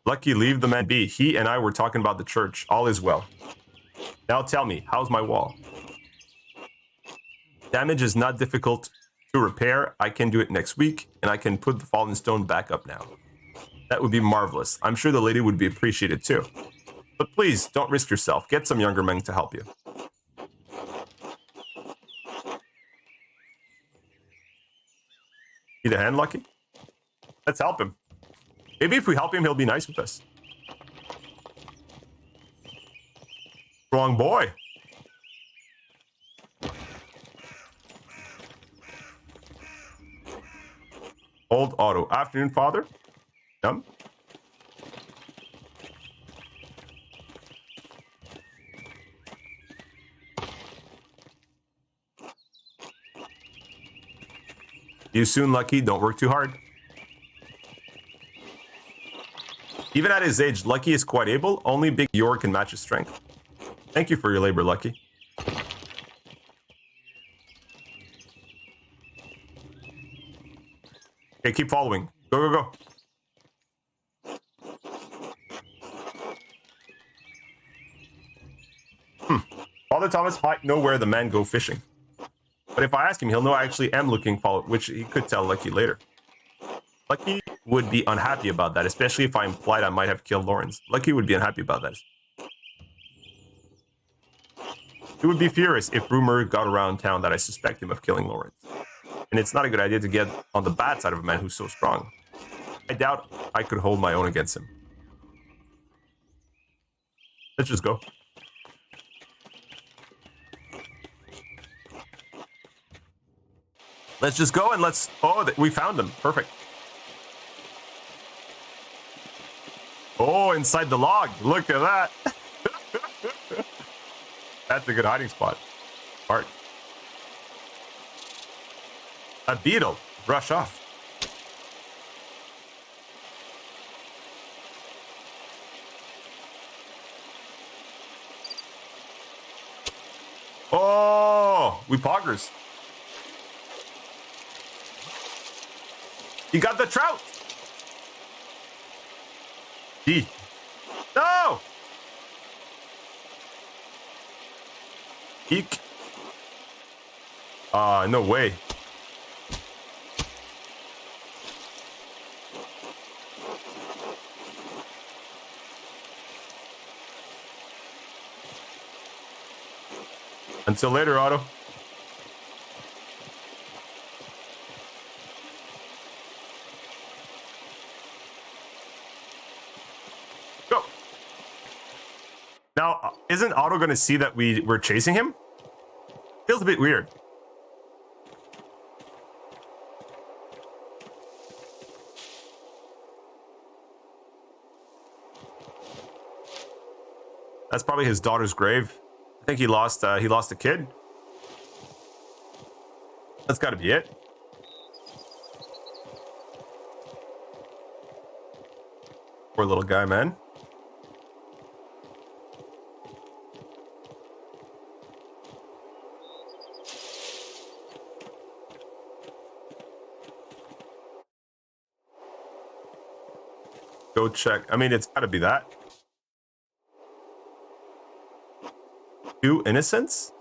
Lucky, leave the man be. He and I were talking about the church. All is well. Now tell me, how's my wall? Damage is not difficult to repair. I can do it next week, and I can put the fallen stone back up now. That would be marvelous. I'm sure the lady would be appreciated too. But please, don't risk yourself. Get some younger men to help you. Need a hand, Lucky? Let's help him. Maybe if we help him, he'll be nice with us. Strong boy. Old Otto. Afternoon, father. Yum. You soon, Lucky. Don't work too hard. Even at his age, Lucky is quite able. Only Big Yor can match his strength. Thank you for your labor, Lucky. Okay, keep following. Go, go, go. Father Thomas might know where the men go fishing. But if I ask him, he'll know I actually am looking for, which he could tell Lucky later. Lucky would be unhappy about that, especially if I implied I might have killed Lawrence. Lucky would be unhappy about that. He would be furious if rumor got around town that I suspect him of killing Lawrence. And it's not a good idea to get on the bad side of a man who's so strong. I doubt I could hold my own against him. Let's just go. Let's just go and let's... Oh, we found them. Perfect. Oh, inside the log. Look at that. That's a good hiding spot. Art. A beetle. Brush off. Oh, we poggers. You got the trout. Gee. No. Eek. No way. Until later, Otto. Go. Now, isn't Otto going to see that we're chasing him? Feels a bit weird. That's probably his daughter's grave. I think he lost a kid. That's got to be it. Poor little guy, man. Go check. I mean, it's got to be that. Two innocents?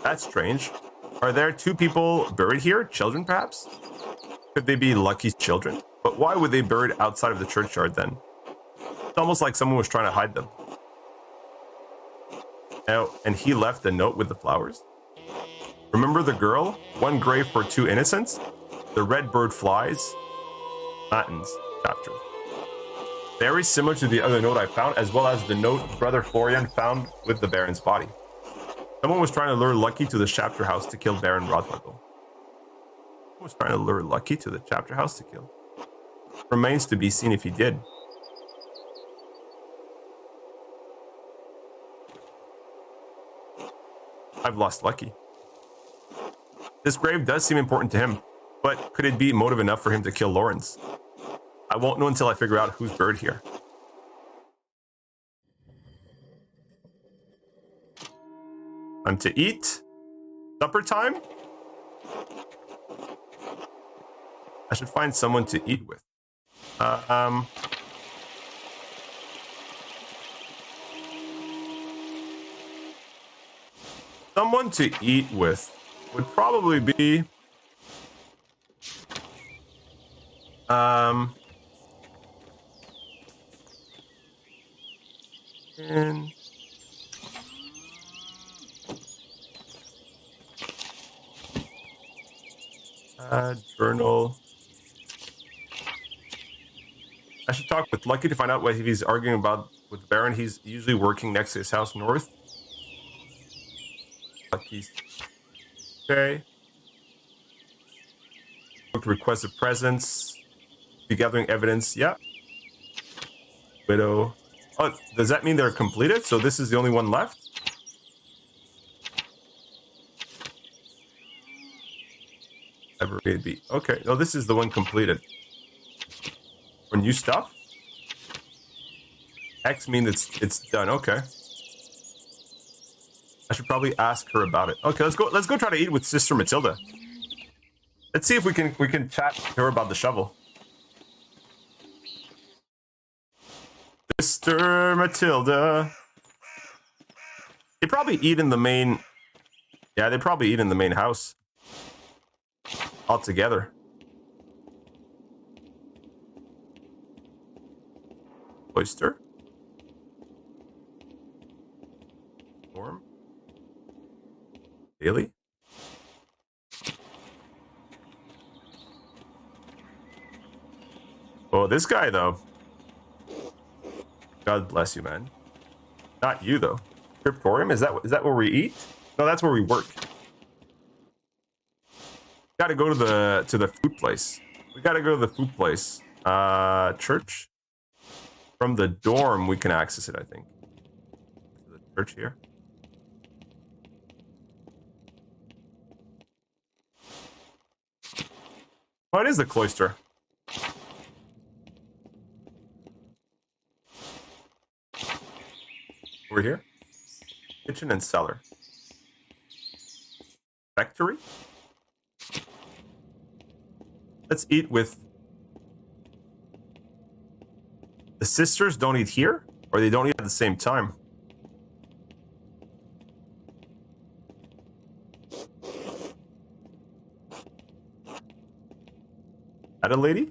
That's strange. Are there two people buried here? Children, perhaps? Could they be Lucky's children? But why would they be buried outside of the churchyard then? It's almost like someone was trying to hide them. Oh, and he left a note with the flowers. Remember the girl? One grave for two innocents? The red bird flies. Latins chapter. Very similar to the other note I found, as well as the note Brother Florian found with the Baron's body. Someone was trying to lure Lucky to the chapter house to kill Baron Rothwagel. Someone was trying to lure Lucky to the chapter house to kill. Remains to be seen if he did. I've lost Lucky. This grave does seem important to him, but could it be motive enough for him to kill Lawrence? I won't know until I figure out who's buried here. Time to eat. Supper time? I should find someone to eat with. Someone to eat with would probably be and journal. I should talk with Lucky to find out what he's arguing about with the Baron. He's usually working next to his house north. Lucky's okay. Request a presence. Be gathering evidence. Yeah. Widow. Oh, does that mean they're completed? So this is the only one left? Airbnb. Okay. No, this is the one completed. For new stuff? X means it's done. Okay. I should probably ask her about it. Okay, let's go try to eat with Sister Matilda. Let's see if we can chat to her about the shovel. Sister Matilda. They probably eat in the main. Yeah, they probably eat in the main house. All together. Oyster. Storm. Daily. Oh, this guy though. God bless you, man. Not you though. Cryptorium, is that where we eat? No, that's where we work. Gotta go to the food place. We gotta go to the food place. Church. From the dorm, we can access it, I think. The church here. Oh, it is the cloister. Over here. Kitchen and cellar. Factory. Let's eat with... The sisters don't eat here? Or they don't eat at the same time? That a lady?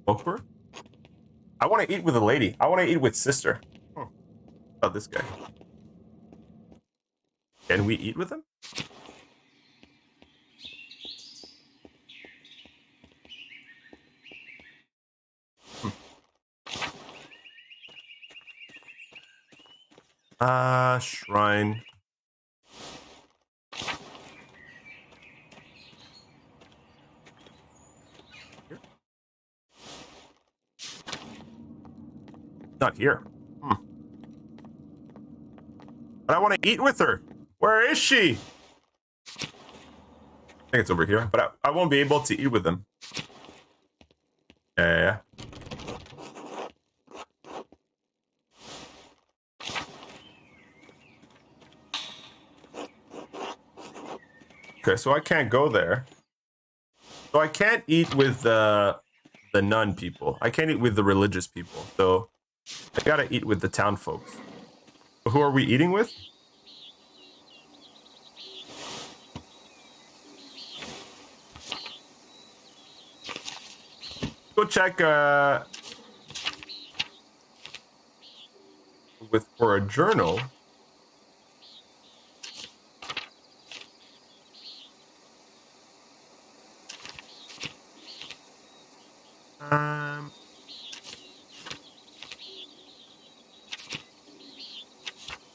Okra? I want to eat with a lady. I want to eat with sister. Oh, this guy. Can we eat with him? Shrine. Here? Not here. But I want to eat with her. Where is she? I think it's over here, but I won't be able to eat with them. Yeah. Okay, so I can't go there. So I can't eat with the nun people. I can't eat with the religious people. So I gotta eat with the town folks. Who are we eating with? Go check for a journal.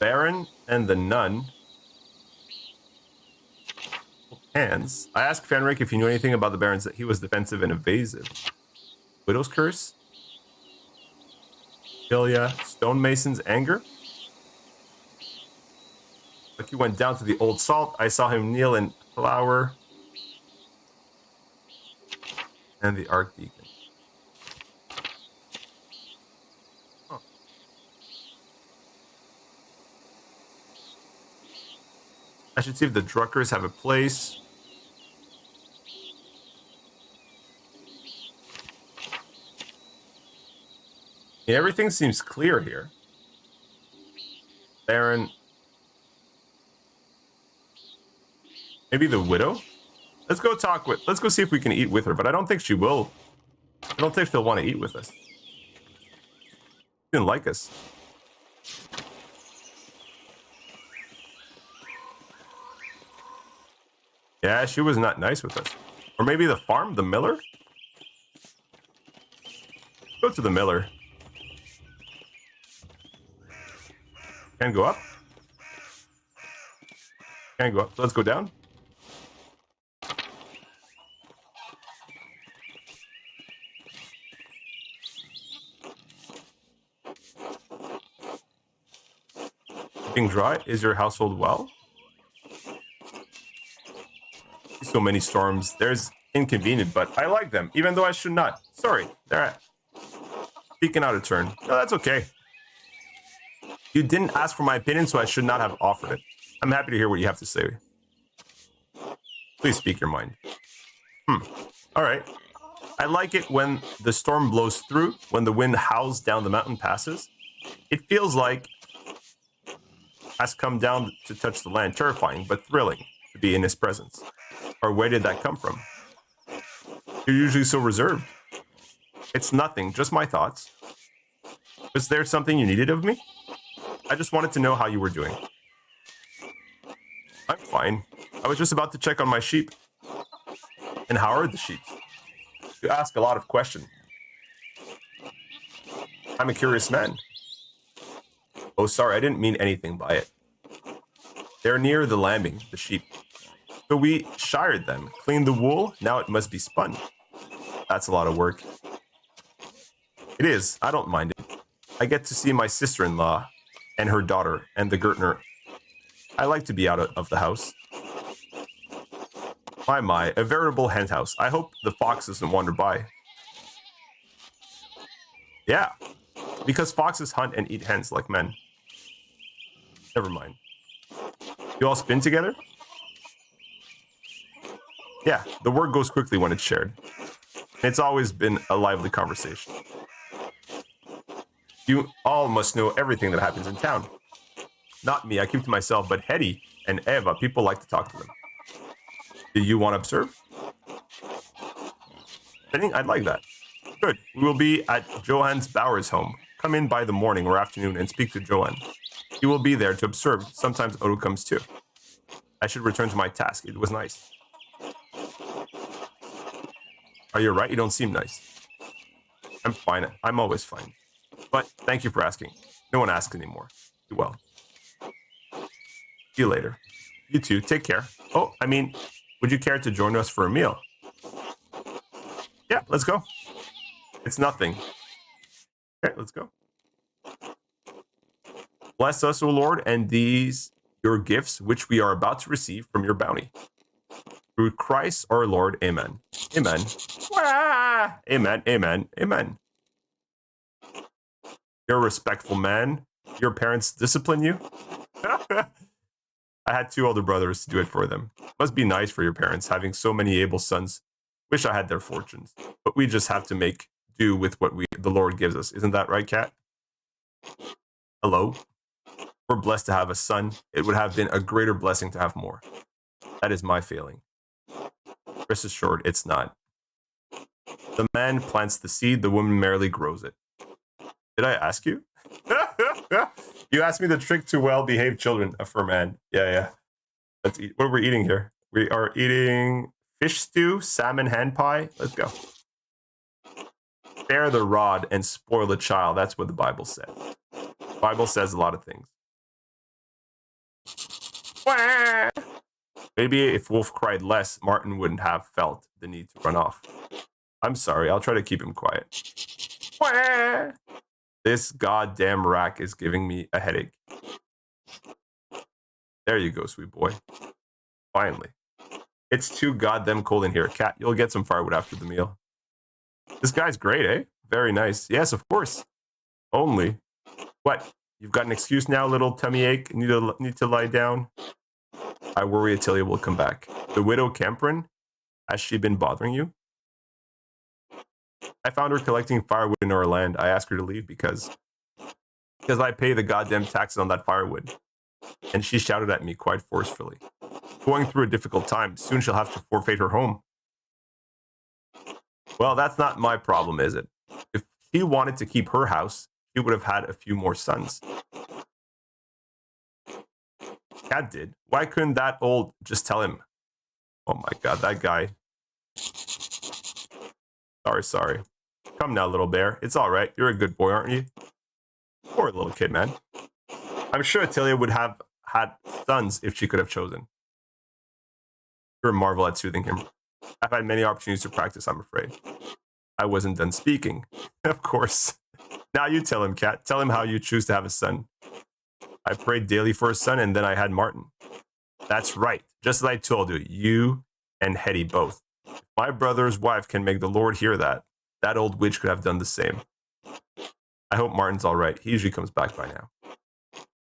Baron and the nun. Hands. I asked Fenric if he knew anything about the Barons, that he was defensive and evasive. Widow's Curse. Ilya. Stonemason's Anger. Like he went down to the Old Salt. I saw him kneel in flower. And the Archdeacon. Huh. I should see if the Druckers have a place. Yeah, everything seems clear here. Baron. Maybe the widow? Let's go let's go see if we can eat with her, but I don't think she will. I don't think she'll want to eat with us. She didn't like us. Yeah, she was not nice with us. Or maybe the farm, the miller? Go to the miller. Can go up. Can go up. So let's go down. Keeping dry. Is your household well? So many storms. There's inconvenient, but I like them, even though I should not. Sorry. They're speaking out of turn. No, that's okay. You didn't ask for my opinion, so I should not have offered it. I'm happy to hear what you have to say. Please speak your mind. All right. I like it when the storm blows through, when the wind howls down the mountain passes. It feels like has come down to touch the land. Terrifying, but thrilling to be in his presence. Or where did that come from? You're usually so reserved. It's nothing, just my thoughts. Was there something you needed of me? I just wanted to know how you were doing. I'm fine. I was just about to check on my sheep. And how are the sheep? You ask a lot of questions. I'm a curious man. Oh, sorry, I didn't mean anything by it. They're near the lambing, the sheep. So we shired them, cleaned the wool, now it must be spun. That's a lot of work. It is, I don't mind it. I get to see my sister-in-law and her daughter and the Gertner. I like to be out of the house. My, a veritable hen house. I hope the fox doesn't wander by. Yeah, because foxes hunt and eat hens like men. Never mind. You all spin together? Yeah, the word goes quickly when it's shared. It's always been a lively conversation. You all must know everything that happens in town. Not me, I keep to myself, but Hetty and Eva, people like to talk to them. Do you want to observe? I think I'd like that. Good. We will be at Johan's Bauer's home. Come in by the morning or afternoon and speak to Johan. He will be there to observe. Sometimes Odo comes too. I should return to my task. It was nice. Are you right? You don't seem nice. I'm fine. I'm always fine. But thank you for asking. No one asks anymore. Be well. See you later. You too. Take care. Oh, I mean, would you care to join us for a meal? Yeah, let's go. It's nothing. Okay, let's go. Bless us, O Lord, and these your gifts, which we are about to receive from your bounty. Through Christ our Lord. Amen. Amen. Ah! Amen. Amen. Amen. You're a respectful man. Your parents discipline you? I had 2 older brothers to do it for them. Must be nice for your parents, having so many able sons. Wish I had their fortunes. But we just have to make do with what the Lord gives us. Isn't that right, Kat? Hello? We're blessed to have a son. It would have been a greater blessing to have more. That is my feeling. Rest assured, it's not. The man plants the seed, the woman merely grows it. Did I ask you? You asked me the trick to well-behaved children for man. Yeah. Let's eat. What are we eating here? We are eating fish stew, salmon hand pie. Let's go. Spare the rod and spoil the child. That's what the Bible says. The Bible says a lot of things. Maybe if Wolf cried less, Martin wouldn't have felt the need to run off. I'm sorry. I'll try to keep him quiet. This goddamn rack is giving me a headache. There you go, sweet boy. Finally. It's too goddamn cold in here. Cat, you'll get some firewood after the meal. This guy's great, eh? Very nice. Yes, of course. Only. What? You've got an excuse now, little tummy ache? Need to lie down? I worry Attilia will come back. The widow Camprin? Has she been bothering you? I found her collecting firewood in our land. I asked her to leave because I pay the goddamn taxes on that firewood. And she shouted at me quite forcefully. Going through a difficult time. Soon she'll have to forfeit her home. Well, that's not my problem, is it? If she wanted to keep her house, she would have had a few more sons. Cat did. Why couldn't that old just tell him? Oh my god, that guy. Sorry. Come now, little bear. It's all right. You're a good boy, aren't you? Poor little kid, man. I'm sure Attilia would have had sons if she could have chosen. You're a marvel at soothing him. I've had many opportunities to practice, I'm afraid. I wasn't done speaking. Of course. Now you tell him, Cat. Tell him how you choose to have a son. I prayed daily for a son, and then I had Martin. That's right. Just as I told you, you and Hetty both. If my brother's wife can make the Lord hear that, that old witch could have done the same. I hope Martin's all right. He usually comes back by now.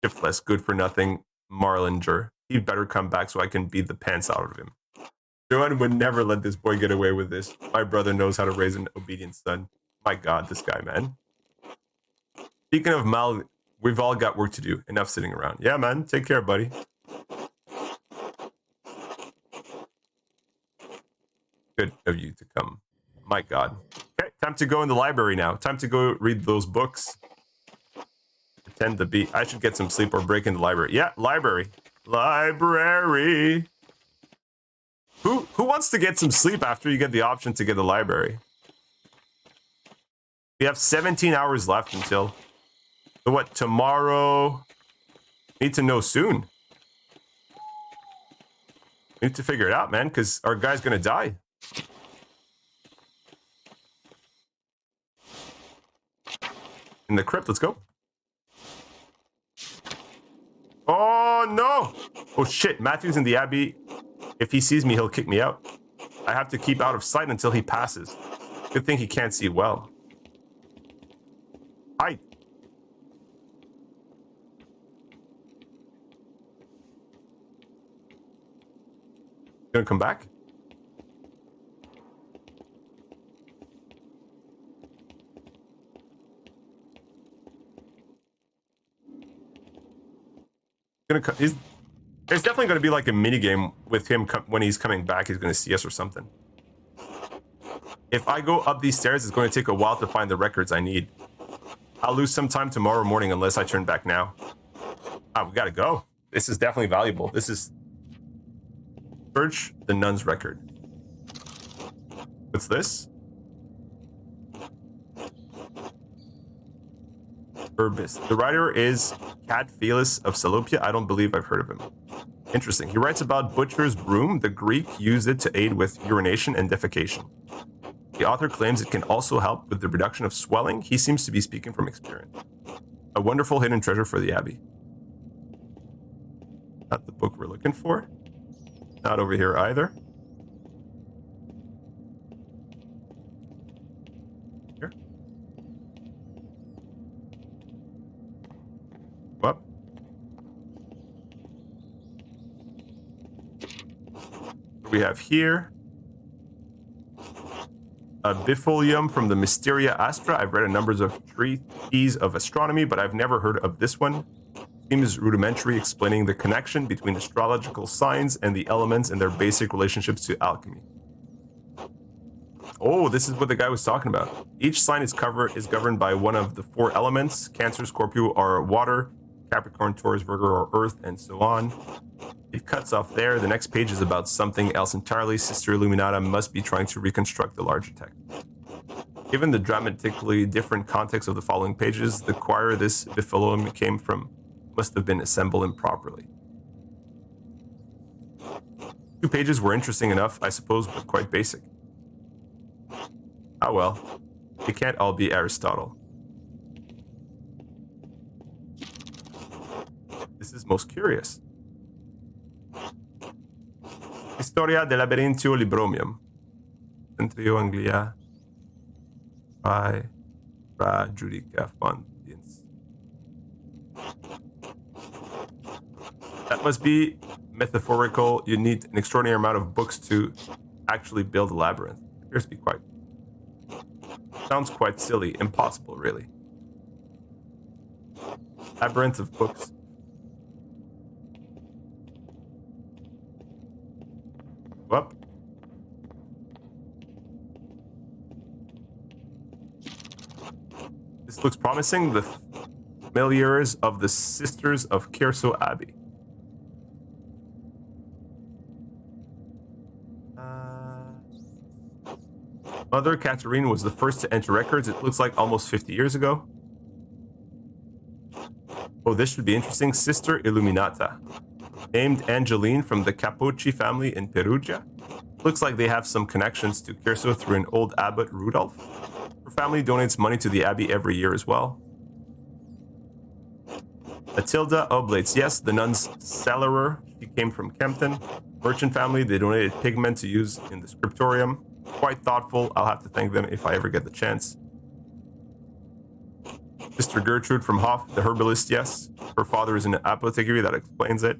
Shiftless, good for nothing, Marlinger. He'd better come back so I can beat the pants out of him. Joanne would never let this boy get away with this. My brother knows how to raise an obedient son. My god, this guy, man. Speaking of Mal, we've all got work to do. Enough sitting around. Yeah, man. Take care, buddy. Good of you to come. My god. Okay, time to go in the library now. Time to go read those books. Pretend to be... I should get some sleep or break in the library. Yeah, library. Library. Who wants to get some sleep after you get the option to get the library? We have 17 hours left until... So what, tomorrow? Need to know soon. Need to figure it out, man, because our guy's gonna die. In the crypt, let's go. Oh, no! Oh, shit, Matthew's in the Abbey. If he sees me, he'll kick me out. I have to keep out of sight until he passes. Good thing he can't see well. Hi. Gonna come back? There's definitely going to be like a mini game with him when he's coming back. He's going to see us or something. If I go up these stairs, it's going to take a while to find the records I need. I'll lose some time tomorrow morning unless I turn back now. Ah, we got to go. This is definitely valuable. This is... Search the nun's record. What's this? Urbis. The writer is Cat Felis of Salopia. I don't believe I've heard of him. Interesting. He writes about butcher's broom. The Greek used it to aid with urination and defecation. The author claims it can also help with the reduction of swelling. He seems to be speaking from experience. A wonderful hidden treasure for the Abbey. Not the book we're looking for. Not over here either. Here. What? What do we have here? A bifolium from the Mysteria Astra. I've read a number of treatises of astronomy, but I've never heard of this one. Seems rudimentary, explaining the connection between astrological signs and the elements and their basic relationships to alchemy. Oh, this is what the guy was talking about. Each sign is governed by one of the 4 elements. Cancer, Scorpio are water, Capricorn, Taurus, Virgo are earth, and so on. It cuts off there. The next page is about something else entirely. Sister Illuminata must be trying to reconstruct the larger text. Given the dramatically different context of the following pages, the choir this bifolium came from must have been assembled improperly. 2 pages were interesting enough, I suppose, but quite basic. Ah well, it can't all be Aristotle. This is most curious. Historia del Labyrintio Libromium. Centrio Anglia by Fra Judica Fontiens. That must be metaphorical. You need an extraordinary amount of books to actually build a labyrinth. It appears to be quite. Sounds quite silly. Impossible, really. Labyrinth of books. Whoop. This looks promising. The familiars of the Sisters of Kiersau Abbey. Mother Catherine was the first to enter records. It looks like almost 50 years ago. Oh, this should be interesting. Sister Illuminata. Named Angeline from the Capocci family in Perugia. Looks like they have some connections to Kiersau through an old abbot, Rudolph. Her family donates money to the abbey every year as well. Matilda Oblates. Yes, the nun's cellarer. She came from Kempton. Merchant family. They donated pigment to use in the scriptorium. Quite thoughtful. I'll have to thank them if I ever get the chance. Sister Gertrude from Hoff, the herbalist, yes. Her father is in an apothecary, that explains it.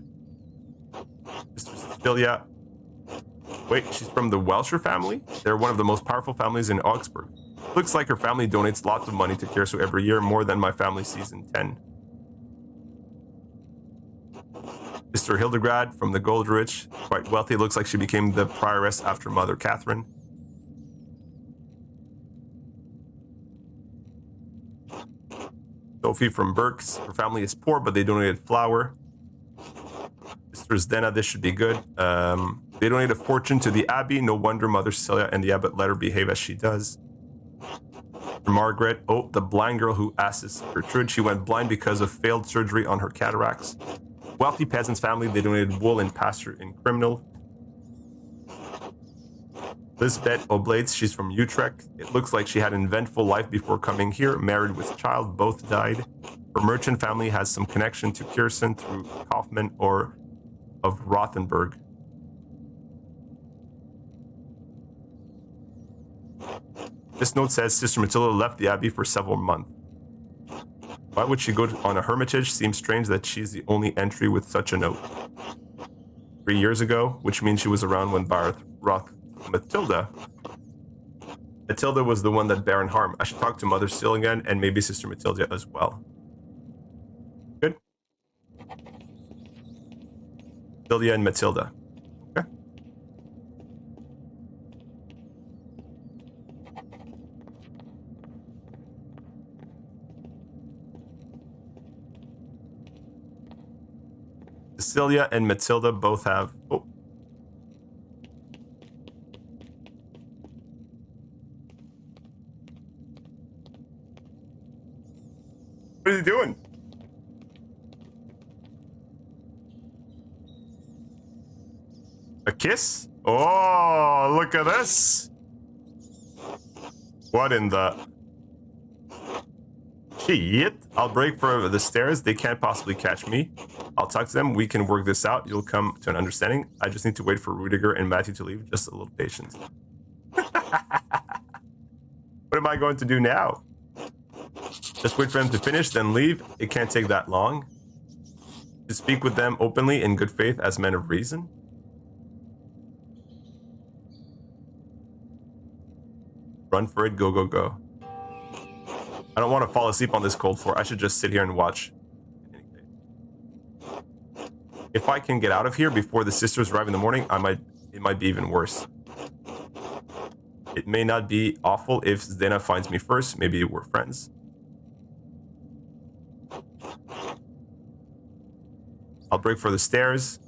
Sister Cecilia. Wait, she's from the Welsher family? They're one of the most powerful families in Augsburg. Looks like her family donates lots of money to Kiersau every year, more than my family sees in 10. Sister Hildegard from the Goldrich, quite wealthy. Looks like she became the prioress after Mother Catherine. Sophie from Berks. Her family is poor, but they donated flour. Sister Zdena, this should be good. They donate a fortune to the abbey. No wonder Mother Cecilia and the abbot let her behave as she does. Margaret, oh, the blind girl who assists Gertrude. She went blind because of failed surgery on her cataracts. Wealthy peasants' family, they donated wool and pasture in criminal. Lisbeth Oblates, she's from Utrecht. It looks like she had an eventful life before coming here, married with child, both died. Her merchant family has some connection to Kierson through Kaufman or of Rothenburg. This note says Sister Matilda left the abbey for several months. Why would she go on a hermitage? Seems strange that she's the only entry with such a note. 3 years ago, which means she was around when Matilda was the one that Baron harmed. I should talk to Mother Still again and maybe Sister Matilda as well. Good. Matilda and Matilda. Okay. Cecilia and Matilda both have... Oh. What is he doing? A kiss? Oh, look at this. What in the... Shit. I'll break for the stairs. They can't possibly catch me. I'll talk to them. We can work this out. You'll come to an understanding. I just need to wait for Rudiger and Matthew to leave. Just a little patience. What am I going to do now? Just wait for them to finish, then leave. It can't take that long. To speak with them openly in good faith as men of reason. Run for it, go, go, go. I don't want to fall asleep on this cold floor. I should just sit here and watch. If I can get out of here before the sisters arrive in the morning, it might be even worse. It may not be awful if Zdena finds me first. Maybe we're friends. I'll break for the stairs.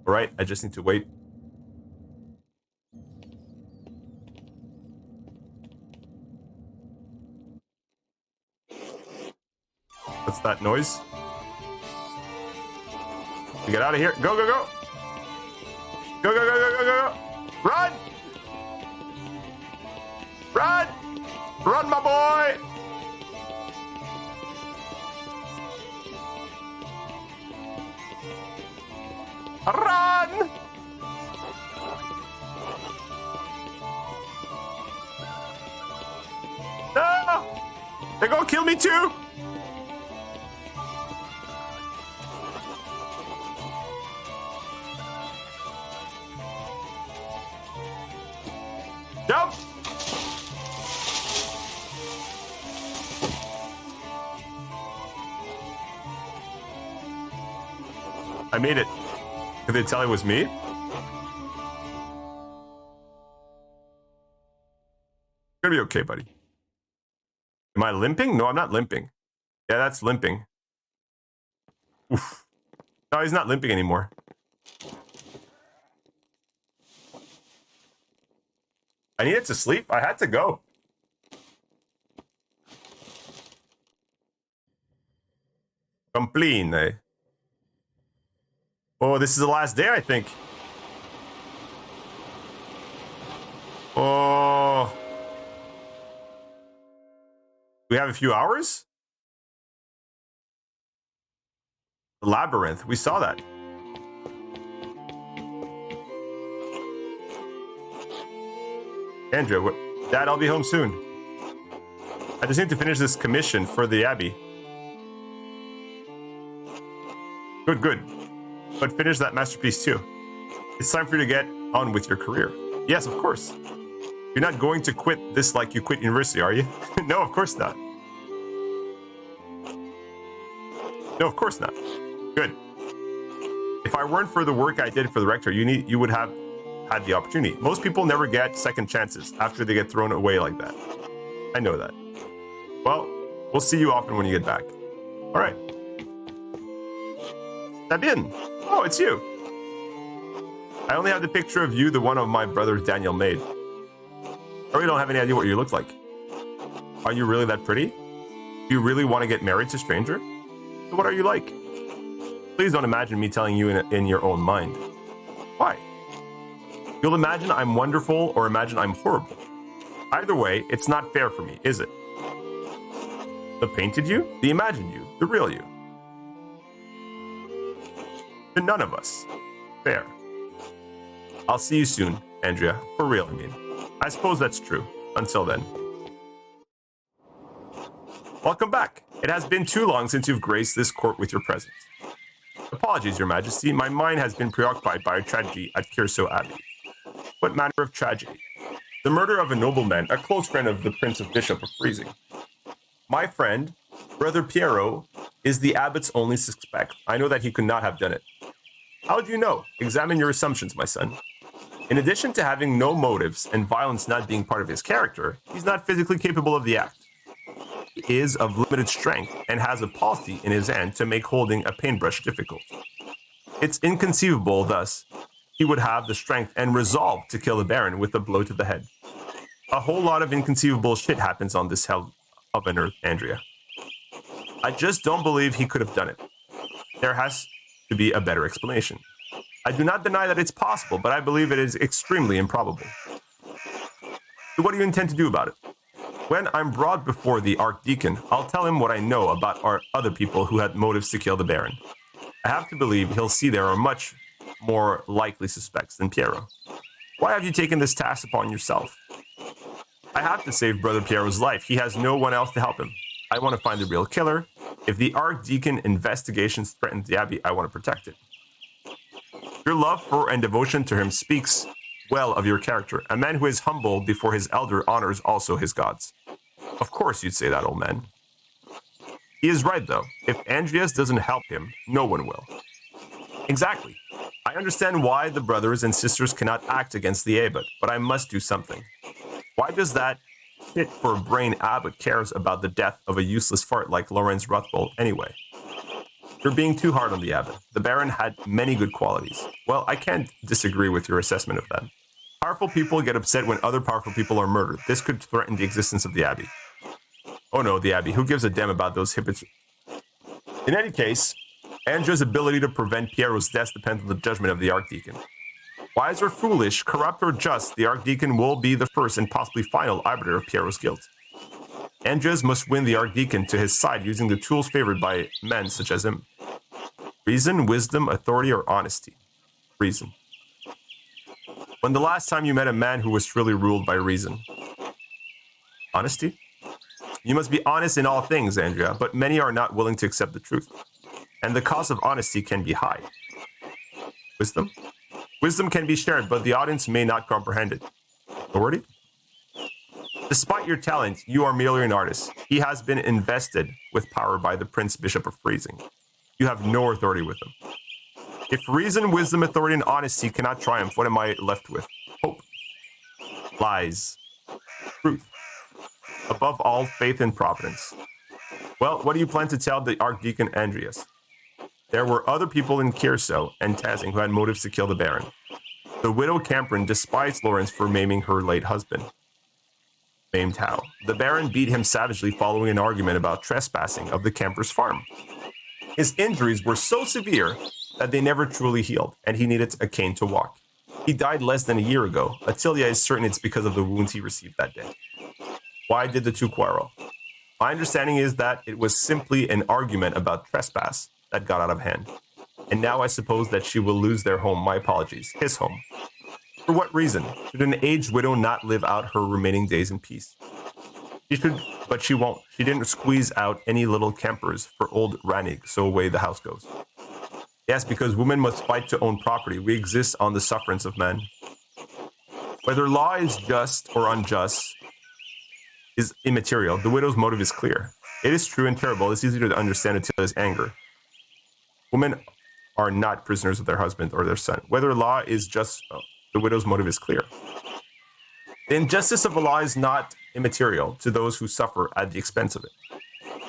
All right, I just need to wait. What's that noise? We get out of here. Go, go, go. Go, go, go, go, go, go, go. Run! Run! Run, my boy! Run! No! They're gonna kill me too! Jump! I made it. Could they tell it was me? You're gonna be okay, buddy. Am I limping? No, I'm not limping. Yeah, that's limping. Oof. No, he's not limping anymore. I needed to sleep. I had to go. Complain, eh? Oh, this is the last day, I think. Oh. We have a few hours? The labyrinth. We saw that. Andrea, Dad, I'll be home soon. I just need to finish this commission for the Abbey. Good, good. But finish that masterpiece too. It's time for you to get on with your career. Yes, of course. You're not going to quit this like you quit university, are you? No, of course not. No, of course not. Good. If I weren't for the work I did for the rector, you would have had the opportunity. Most people never get second chances after they get thrown away like that. I know that. Well, we'll see you often when you get back. All right. Step in. Oh, it's you. I only have the picture of you, the one of my brother Daniel made. I really don't have any idea what you look like. Are you really that pretty? Do you really want to get married to a stranger? So what are you like? Please don't imagine me telling you in your own mind. Why? You'll imagine I'm wonderful or imagine I'm horrible. Either way, it's not fair for me, is it? The painted you, the imagined you, the real you. To none of us. Fair. I'll see you soon, Andrea. For real, I mean. I suppose that's true. Until then. Welcome back. It has been too long since you've graced this court with your presence. Apologies, Your Majesty. My mind has been preoccupied by a tragedy at Kiersau Abbey. What manner of tragedy? The murder of a nobleman, a close friend of the Prince of Bishop of Freezing. My friend, Brother Piero, is the abbot's only suspect. I know that he could not have done it. How do you know? Examine your assumptions, my son. In addition to having no motives and violence not being part of his character, he's not physically capable of the act. He is of limited strength and has a palsy in his hand to make holding a paintbrush difficult. It's inconceivable, thus, he would have the strength and resolve to kill the Baron with a blow to the head. A whole lot of inconceivable shit happens on this hell of an earth, Andrea. I just don't believe he could have done it. There has to be a better explanation. I do not deny that it's possible, but I believe it is extremely improbable. So what do you intend to do about it? When I'm brought before the Archdeacon, I'll tell him what I know about our other people who had motives to kill the Baron. I have to believe he'll see there are much more likely suspects than Piero. Why have you taken this task upon yourself? I have to save Brother Piero's life. He has no one else to help him. I want to find the real killer. If the Archdeacon investigations threaten the Abbey, I want to protect it. Your love for and devotion to him speaks well of your character. A man who is humble before his elder honors also his gods. Of course you'd say that, old man. He is right, though. If Andreas doesn't help him, no one will. Exactly. I understand why the brothers and sisters cannot act against the abbot, but I must do something. Why does that fit for a brain abbot cares about the death of a useless fart like Lorenz Rothbold anyway? You're being too hard on the abbot. The Baron had many good qualities. Well, I can't disagree with your assessment of them. Powerful people get upset when other powerful people are murdered. This could threaten the existence of the Abbey. Oh no, the Abbey. Who gives a damn about those hypocrites? In any case, Andrea's ability to prevent Piero's death depends on the judgment of the Archdeacon. Wise or foolish, corrupt or just, the Archdeacon will be the first and possibly final arbiter of Piero's guilt. Andreas must win the Archdeacon to his side using the tools favored by men such as him. Reason, wisdom, authority, or honesty? Reason. When the last time you met a man who was truly ruled by reason? Honesty? You must be honest in all things, Andrea, but many are not willing to accept the truth. And the cost of honesty can be high. Wisdom? Wisdom can be shared, but the audience may not comprehend it. Authority? Despite your talent, you are merely an artist. He has been invested with power by the Prince Bishop of Freezing. You have no authority with him. If reason, wisdom, authority, and honesty cannot triumph, what am I left with? Hope. Lies. Truth. Above all, faith in providence. Well, what do you plan to tell the Archdeacon Andreas? There were other people in Kiersau and Tassing who had motives to kill the Baron. The widow Camprin despised Lawrence for maiming her late husband. Maimed how? The Baron beat him savagely following an argument about trespassing of the Camper's farm. His injuries were so severe that they never truly healed, and he needed a cane to walk. He died less than a year ago. Attilia is certain it's because of the wounds he received that day. Why did the two quarrel? My understanding is that it was simply an argument about trespass that got out of hand. And now I suppose that she will lose their home. My apologies. His home. For what reason? Should an aged widow not live out her remaining days in peace? She should, but she won't. She didn't squeeze out any little campers for old Ranig, so away the house goes. Yes, because women must fight to own property. We exist on the sufferance of men. Whether law is just or unjust is immaterial. The widow's motive is clear. It is true and terrible. It's easy to understand Attilia's anger. Women are not prisoners of their husband or their son. Whether law is just, the widow's motive is clear. The injustice of a law is not immaterial to those who suffer at the expense of it.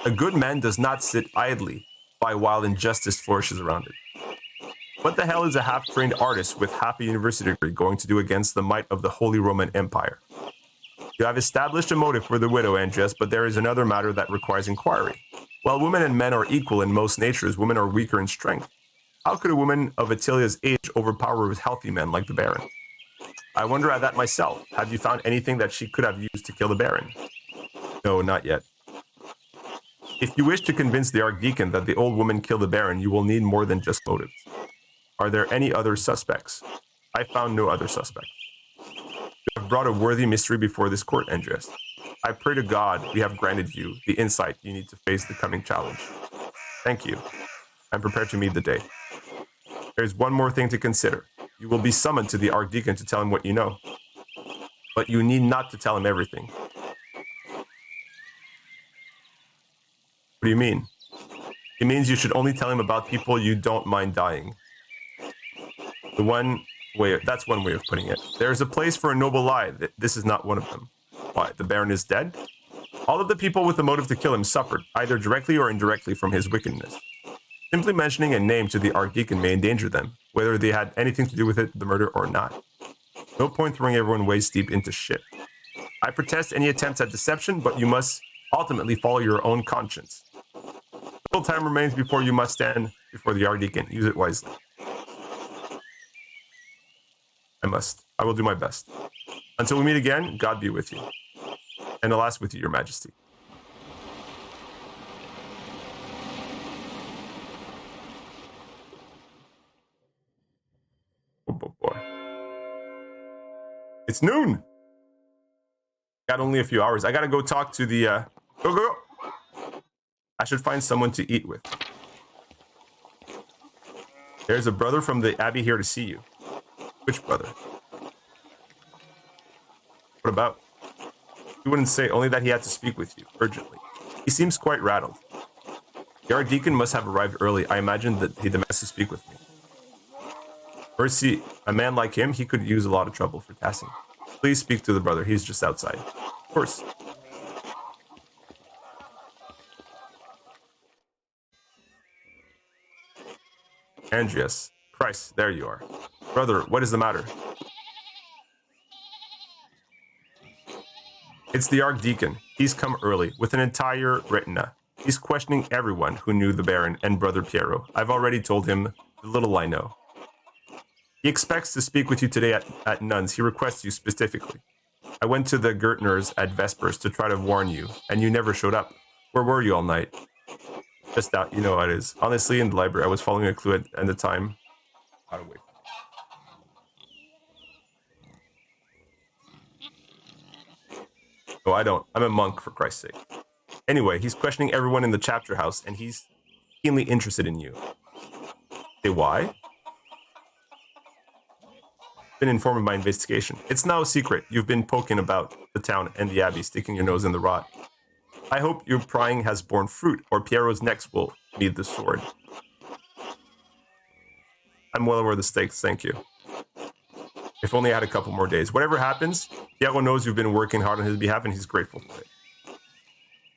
A good man does not sit idly by while injustice flourishes around it. What the hell is a half-trained artist with half a university degree going to do against the might of the Holy Roman Empire? You have established a motive for the widow, Andreas, but there is another matter that requires inquiry. While women and men are equal in most natures, women are weaker in strength. How could a woman of Attilia's age overpower healthy men like the Baron? I wonder at that myself. Have you found anything that she could have used to kill the Baron? No, not yet. If you wish to convince the Archdeacon that the old woman killed the Baron, you will need more than just motives. Are there any other suspects? I found no other suspects. You have brought a worthy mystery before this court, Andreas. I pray to God we have granted you the insight you need to face the coming challenge. Thank you. I'm prepared to meet the day. There's one more thing to consider. You will be summoned to the Archdeacon to tell him what you know. But you need not to tell him everything. What do you mean? It means you should only tell him about people you don't mind dying. That's one way of putting it. There is a place for a noble lie. This is not one of them. Why, the Baron is dead? All of the people with the motive to kill him suffered, either directly or indirectly, from his wickedness. Simply mentioning a name to the Archdeacon may endanger them, whether they had anything to do with the murder or not. No point throwing everyone waist deep into shit. I protest any attempts at deception, but you must ultimately follow your own conscience. Little time remains before you must stand before the Archdeacon. Use it wisely. I will do my best. Until we meet again, God be with you. And alas with you, Your Majesty. Oh boy. It's noon. Got only a few hours. I gotta go talk to the go. I should find someone to eat with. There's a brother from the Abbey here to see you. Which brother? What about? He wouldn't say, only that he had to speak with you, urgently. He seems quite rattled. The Archdeacon must have arrived early. I imagine that he demands to speak with me. Mercy, a man like him, he could use a lot of trouble for Tassing. Please speak to the brother. He's just outside. Of course. Andreas. Christ, there you are. Brother, what is the matter? It's the Archdeacon. He's come early, with an entire retina. He's questioning everyone who knew the Baron and Brother Piero. I've already told him the little I know. He expects to speak with you today at Nuns. He requests you specifically. I went to the Gertners at Vespers to try to warn you, and you never showed up. Where were you all night? Just out, you know how it is. Honestly, in the library, I was following a clue at the time. Out of way. No, I don't. I'm a monk, for Christ's sake. Anyway, he's questioning everyone in the chapter house, and he's keenly interested in you. Say why? Been informed of my investigation. It's now a secret. You've been poking about the town and the abbey, sticking your nose in the rot. I hope your prying has borne fruit, or Piero's next will need the sword. I'm well aware of the stakes, thank you. If only I had a couple more days. Whatever happens, Diego knows you've been working hard on his behalf and he's grateful for it.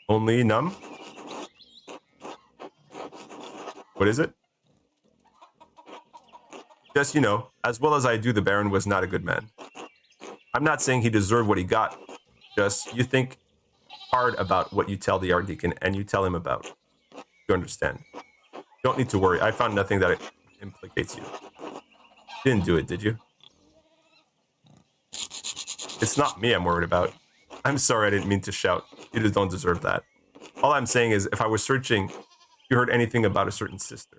Only numb? What is it? Just, you know, as well as I do, the Baron was not a good man. I'm not saying he deserved what he got. Just, you think hard about what you tell the Archdeacon and you tell him about. You understand. You don't need to worry. I found nothing that implicates you. You didn't do it, did you? It's not me I'm worried about. I'm sorry I didn't mean to shout. You just don't deserve that. All I'm saying is, if I was searching, you heard anything about a certain sister,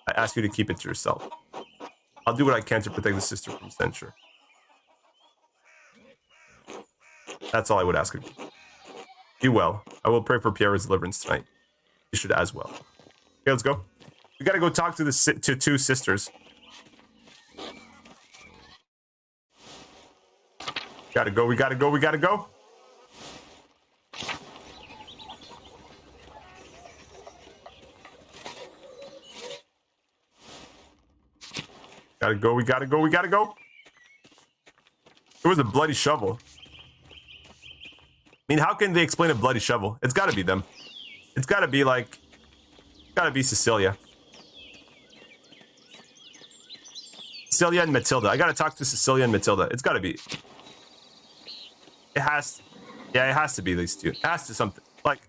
I ask you to keep it to yourself. I'll do what I can to protect the sister from censure. That's all I would ask of you. Be well. I will pray for Pierre's deliverance tonight. You should as well. Okay, let's go. We gotta go talk to the two sisters. Gotta go, we gotta go, we gotta go. Gotta go, we gotta go, we gotta go. It was a bloody shovel. I mean, how can they explain a bloody shovel? It's gotta be them. It's gotta be like... Gotta be Cecilia. Cecilia and Matilda. I gotta talk to Cecilia and Matilda. It's gotta be... It has... Yeah, it has to be these two. It has to something... Like...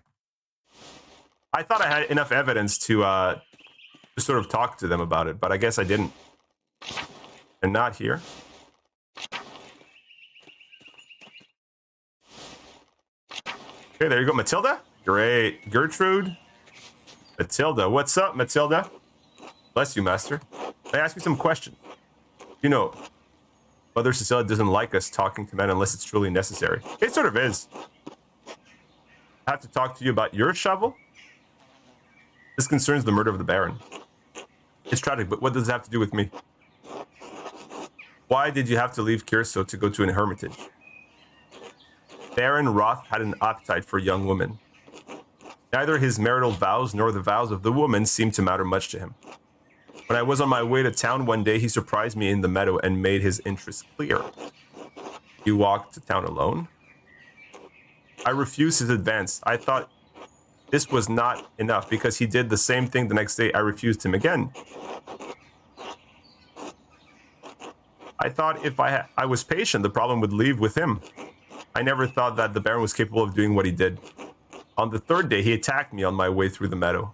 I thought I had enough evidence to sort of talk to them about it, but I guess I didn't. And not here. Okay, there you go. Matilda? Great. Gertrude? Matilda. What's up, Matilda? Bless you, master. May I ask you some questions? You know, Mother Cecilia doesn't like us talking to men unless it's truly necessary. It sort of is. I have to talk to you about your shovel? This concerns the murder of the Baron. It's tragic, but what does it have to do with me? Why did you have to leave Kiersau to go to an hermitage? Baron Roth had an appetite for young women. Neither his marital vows nor the vows of the woman seemed to matter much to him. When I was on my way to town one day, he surprised me in the meadow and made his interest clear. You walked to town alone? I refused his advance. I thought this was not enough because he did the same thing the next day. I refused him again. I thought if I was patient, the problem would leave with him. I never thought that the Baron was capable of doing what he did. On the third day, he attacked me on my way through the meadow.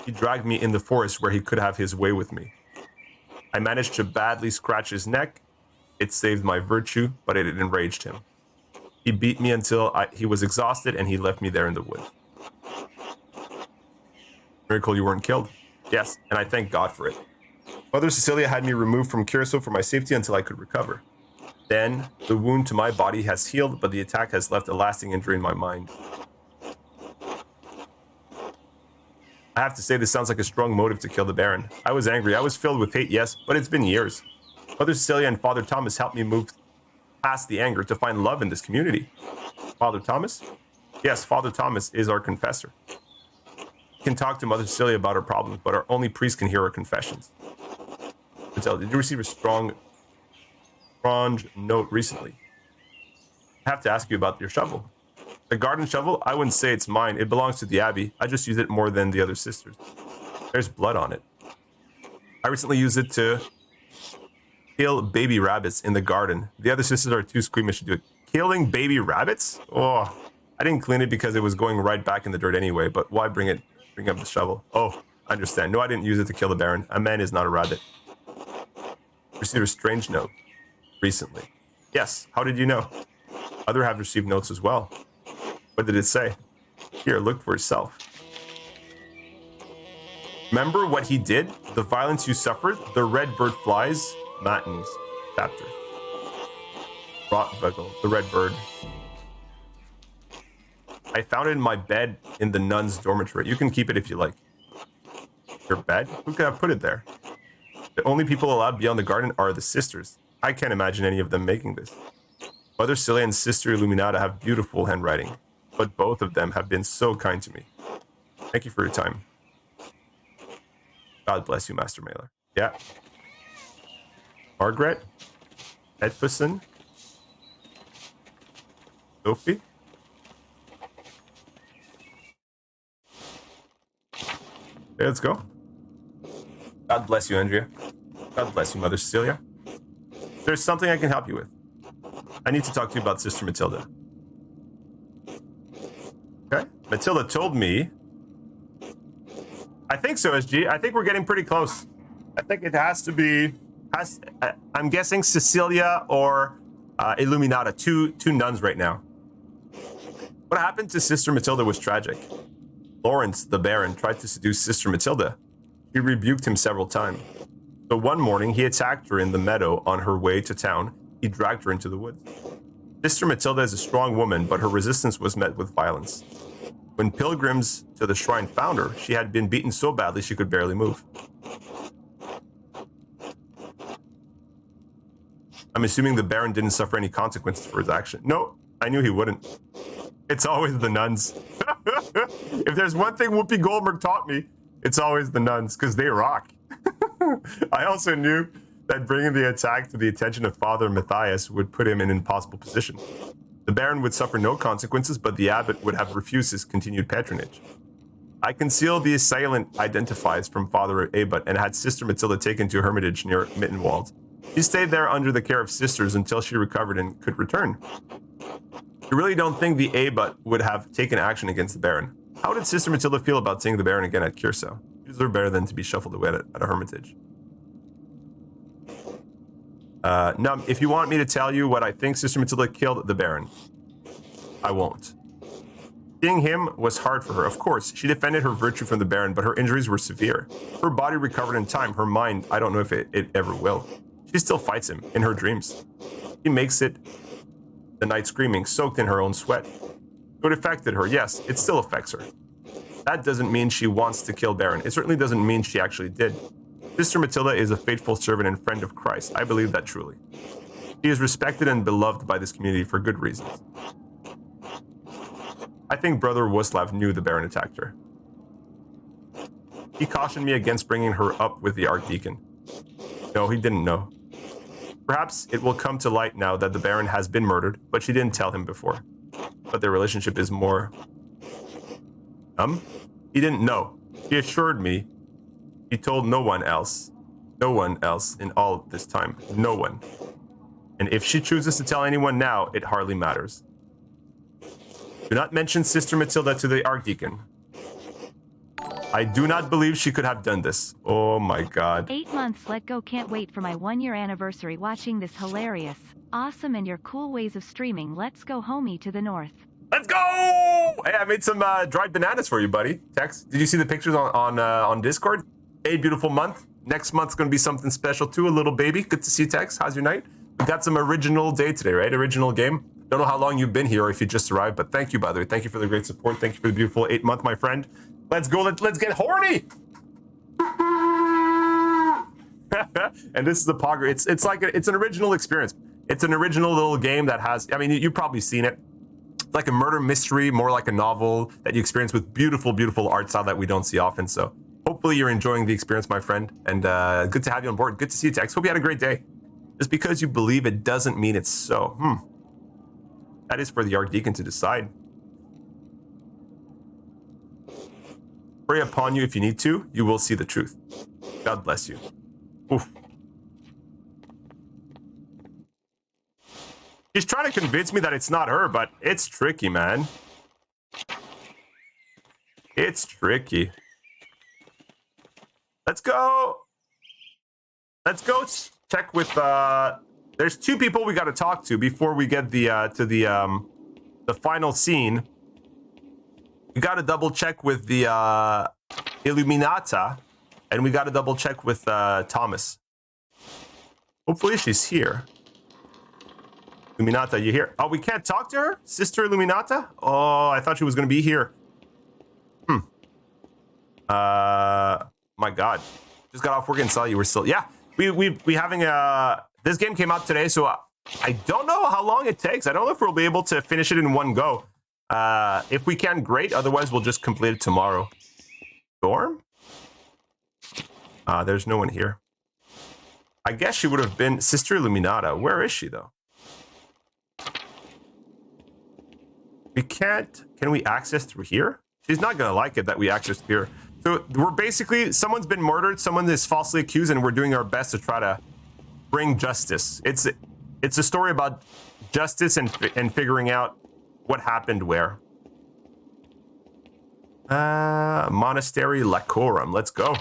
He dragged me in the forest where he could have his way with me. I managed to badly scratch his neck. It saved my virtue, but it enraged him. He beat me until he was exhausted and he left me there in the woods. Miracle you weren't killed. Yes, and I thank God for it. Mother Cecilia had me removed from Kiersau for my safety until I could recover. Then, the wound to my body has healed, but the attack has left a lasting injury in my mind. I have to say, this sounds like a strong motive to kill the Baron. I was angry. I was filled with hate, yes, but it's been years. Mother Cecilia and Father Thomas helped me move past the anger to find love in this community. Father Thomas? Yes, Father Thomas is our confessor. We can talk to Mother Cecilia about her problems, but our only priest can hear her confessions. Did you receive a strong note recently? I have to ask you about your shovel. The garden shovel, I wouldn't say it's mine. It belongs to the Abbey. I just use it more than the other sisters. There's blood on it. I recently used it to kill baby rabbits in the garden. The other sisters are too squeamish to do it. Killing baby rabbits? Oh, I didn't clean it because it was going right back in the dirt anyway, but why bring up the shovel? Oh, I understand. No, I didn't use it to kill the Baron. A man is not a rabbit. Received a strange note recently. Yes, how did you know? Others have received notes as well. What did it say? Here, look for yourself. Remember what he did? The violence you suffered? The red bird flies? Matins. Chapter. Rotvogel, the red bird. I found it in my bed in the nuns' dormitory. You can keep it if you like. Your bed? Who could have put it there? The only people allowed beyond the garden are the sisters. I can't imagine any of them making this. Mother Celia and Sister Illuminata have beautiful handwriting, but both of them have been so kind to me. Thank you for your time. God bless you, Master Maler. Yeah, Margaret, Edfuson, Sophie. Okay, let's go. God bless you, Andrea. God bless you, Mother Cecilia. There's something I can help you with. I need to talk to you about Sister Matilda. Okay. Matilda told me. I think so, SG. I think we're getting pretty close. I think it has to be. I'm guessing Cecilia or Illuminata. Two nuns right now. What happened to Sister Matilda was tragic. Lawrence, the Baron, tried to seduce Sister Matilda. He rebuked him several times. So one morning, he attacked her in the meadow on her way to town. He dragged her into the woods. Sister Matilda is a strong woman, but her resistance was met with violence. When pilgrims to the shrine found her, she had been beaten so badly she could barely move. I'm assuming the Baron didn't suffer any consequences for his action. No, I knew he wouldn't. It's always the nuns. If there's one thing Whoopi Goldberg taught me, it's always the nuns, because they rock. I also knew that bringing the attack to the attention of Father Matthias would put him in an impossible position. The Baron would suffer no consequences, but the abbot would have refused his continued patronage. I concealed the assailant identifies from Father Abbot and had Sister Matilda taken to a hermitage near Mittenwald. She stayed there under the care of sisters until she recovered and could return. I really don't think the Abbot would have taken action against the Baron. How did Sister Matilda feel about seeing the Baron again at Kiersau? She deserved better than to be shuffled away at a hermitage. Now, if you want me to tell you what I think Sister Matilda killed the Baron, I won't. Seeing him was hard for her. Of course, she defended her virtue from the Baron, but her injuries were severe. Her body recovered in time. Her mind, I don't know if it ever will. She still fights him in her dreams. He makes it the night screaming, soaked in her own sweat. So it affected her. Yes, it still affects her. That doesn't mean she wants to kill Baron. It certainly doesn't mean she actually did. Sister Matilda is a faithful servant and friend of Christ. I believe that truly. She is respected and beloved by this community for good reasons. I think Brother Woslav knew the Baron attacked her. He cautioned me against bringing her up with the Archdeacon. No, he didn't know. Perhaps it will come to light now that the Baron has been murdered, but she didn't tell him before. But their relationship is more... He didn't know. He assured me. He told no one else. No one else in all this time. No one. And if she chooses to tell anyone now, it hardly matters. Do not mention Sister Matilda to the Archdeacon. I do not believe she could have done this. Oh my god. 8 months let go, can't wait for my 1-year anniversary watching this hilarious, awesome and your cool ways of streaming. Let's go homie to the north. Let's go! Hey, I made some dried bananas for you, buddy. Tex, did you see the pictures on Discord? Hey, beautiful month. Next month's gonna be something special too, a little baby. Good to see you, Tex. How's your night? We got some original day today, right? Original game. Don't know how long you've been here or if you just arrived, but thank you, by the way. Thank you for the great support. Thank you for the beautiful 8 month, my friend. Let's go. Let's get horny. And this is the Pogger. It's like it's an original experience. It's an original little game that has. I mean, you've probably seen it. It's like a murder mystery, more like a novel that you experience with beautiful, beautiful art style that we don't see often. So hopefully you're enjoying the experience, my friend. And good to have you on board. Good to see you, Tex. Hope you had a great day. Just because you believe it doesn't mean it's so. That is for the Archdeacon to decide. Pray upon you if you need to. You will see the truth. God bless you. Oof. She's trying to convince me that it's not her, but it's tricky, man. It's tricky. Let's go. Let's go check with there's 2 people we got to talk to before we get the final scene. We got to double check with the Illuminata, and we got to double check with Thomas. Hopefully she's here. Illuminata, you here? Oh, we can't talk to her? Sister Illuminata? Oh, I thought she was going to be here. My God. Just got off work and saw you were still... Yeah, we having a... This game came out today, so I don't know how long it takes. I don't know if we'll be able to finish it in one go. If we can, great. Otherwise, we'll just complete it tomorrow. Storm? There's no one here. I guess she would have been Sister Illuminata. Where is she, though? We can't... Can we access through here? She's not going to like it that we access here. So we're basically... Someone's been murdered, someone is falsely accused, and we're doing our best to try to bring justice. It's a story about justice and figuring out what happened where. Monastery Lacorum. Let's go.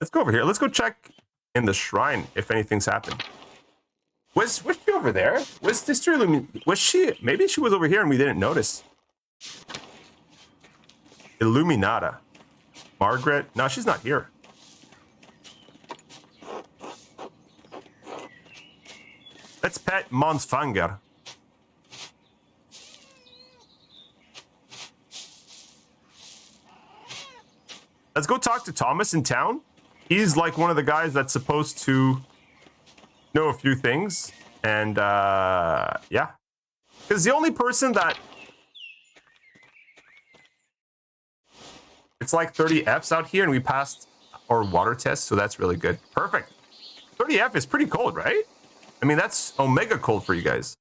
Let's go over here. Let's go check in the shrine if anything's happened. Was she over there? Was Sister was she? Maybe she was over here and we didn't notice. Illuminata. Margaret? No, she's not here. Let's pet Monsfanger. Let's go talk to Thomas in town. He's like one of the guys that's supposed to know a few things. And, yeah. Because the only person that... It's like 30 Fs out here, and we passed our water test, so that's really good. Perfect. 30 F is pretty cold, right? I mean, that's omega cold for you guys.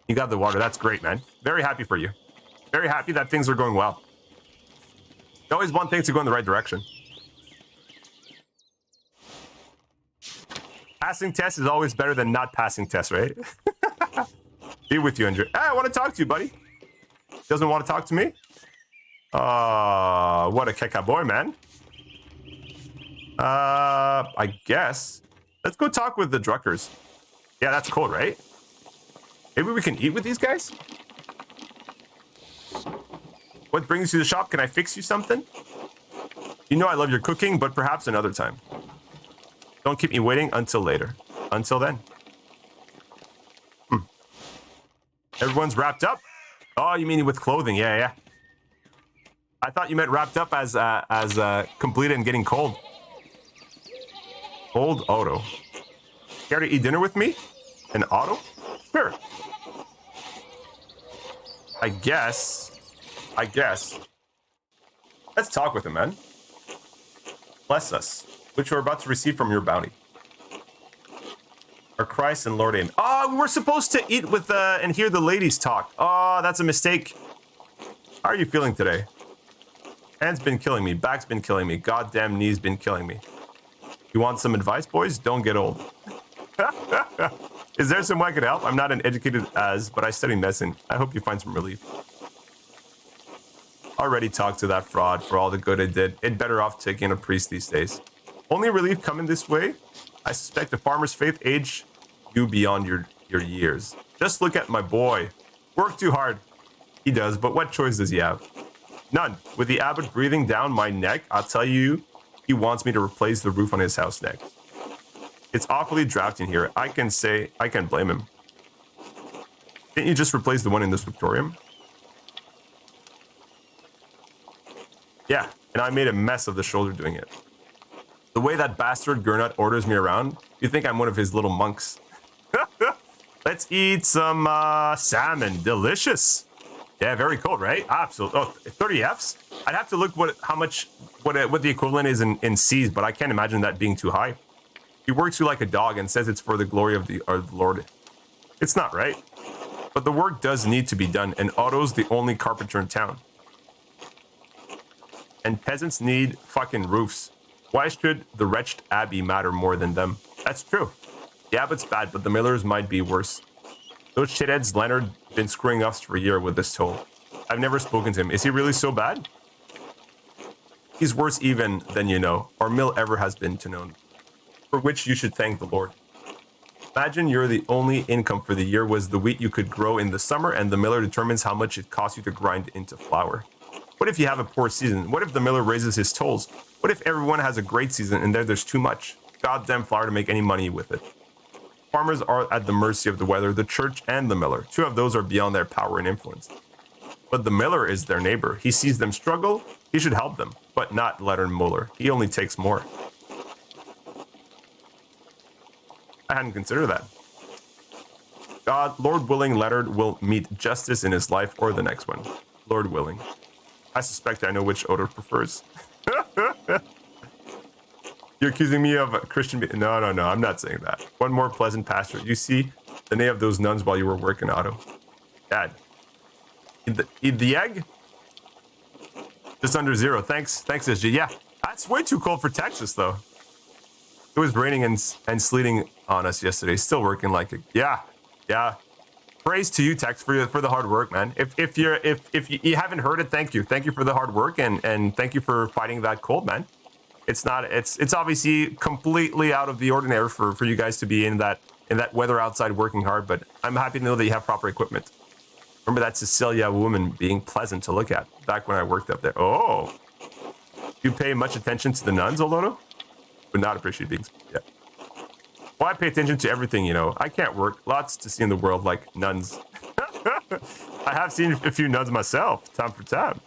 You got the water. That's great, man. Very happy for you. Very happy that things are going well. You always want things to go in the right direction. Passing test is always better than not passing test, right? Be with you, Andrew. Hey, I want to talk to you, buddy. Doesn't want to talk to me? What a keka boy, man. I guess. Let's go talk with the Druckers. Yeah, that's cold, right? Maybe we can eat with these guys? What brings you to the shop? Can I fix you something? You know I love your cooking, but perhaps another time. Don't keep me waiting until later. Until then. Everyone's wrapped up? Oh, you mean with clothing? Yeah, yeah. I thought you meant wrapped up as completed and getting cold. Old Otto. Care to eat dinner with me? An Otto? Sure. I guess. Let's talk with him, man. Bless us, which we're about to receive from your bounty. Our Christ and Lord aim. Oh, we were supposed to eat with and hear the ladies talk. Oh, that's a mistake. How are you feeling today? Hand's been killing me. Back's been killing me. Goddamn knees been killing me. You want some advice, boys? Don't get old. Is there some way I could help? I'm not an educated but I study medicine. I hope you find some relief. Already talked to that fraud for all the good it did. It better off taking a priest these days. Only relief coming this way? I suspect the farmer's faith age you beyond your years. Just look at my boy. Work too hard. He does, but what choice does he have? None. With the abbot breathing down my neck, I'll tell you, he wants me to replace the roof on his house next. It's awfully drafty in here. I can blame him. Didn't you just replace the one in this Victorium? Yeah, and I made a mess of the shoulder doing it. The way that bastard Gernot orders me around, you think I'm one of his little monks. Let's eat some salmon. Delicious. Yeah, very cold, right? Absolutely. Oh, 30 Fs? I'd have to look what the equivalent is in C's, but I can't imagine that being too high. He works you like a dog and says it's for the glory of the Lord. It's not, right? But the work does need to be done, and Otto's the only carpenter in town. And peasants need fucking roofs. Why should the wretched abbey matter more than them? That's true. The abbot's bad, but the Millers might be worse. Those shitheads Leonard been screwing us for a year with this toll. I've never spoken to him. Is he really so bad? He's worse even than you know, or Mill ever has been to know, for which you should thank the Lord. Imagine you're the only income for the year was the wheat you could grow in the summer, and the miller determines how much it costs you to grind into flour. What if you have a poor season? What if the miller raises his tolls? What if everyone has a great season and there's too much goddamn flour to make any money with it? Farmers are at the mercy of the weather, the church and the miller. Two of those are beyond their power and influence. But the miller is their neighbor. He sees them struggle. He should help them, but not Leonard Muller. He only takes more. I hadn't considered that. God, Lord willing, Leonard will meet justice in his life or the next one. Lord willing. I suspect I know which Odo prefers. You're accusing me of a Christian... No, no, no, I'm not saying that. One more pleasant pasture. You see the name of those nuns while you were working, Otto. Dad. Eat the egg? Just under 0. Thanks, SG. Yeah, that's way too cold for Texas, though. It was raining and sleeting on us yesterday. Still working like it. Yeah, yeah. Praise to you, Tex, for the hard work, man. If you haven't heard it, thank you for the hard work and thank you for fighting that cold, man. It's obviously completely out of the ordinary for you guys to be in that weather outside working hard, but I'm happy to know that you have proper equipment. Remember that Cecilia woman being pleasant to look at back when I worked up there. Oh, you pay much attention to the nuns, Olodo? Would not appreciate being. Yeah. Well, I pay attention to everything, you know. I can't work. Lots to see in the world, like nuns. I have seen a few nuns myself, time for time.